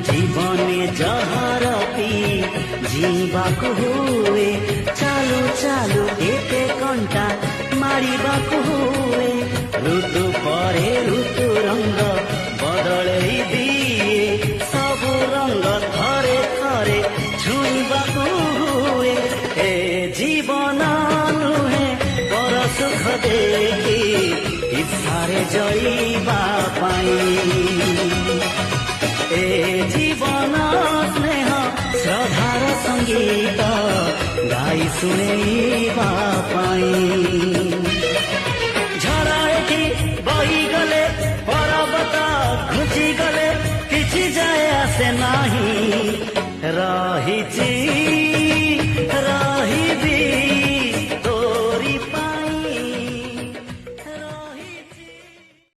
जीवने जहर पी जीवाकु हुए चालू चालू एते कंटा मारिबाकु हुए ऋतु परे ऋतु रंग बदलई दिए सबु रंग थरे थरे छुईबाकु हुए ए जीवन नुहे पर सुख देखी इच्छारे जईबा पाई ए जीवन स्नेह श्रद्धार संगीत गाई शुणेबा पाई झड़ा एठी बही गले पर्वत घुची गले किछि जाए आसे नाही रहिछि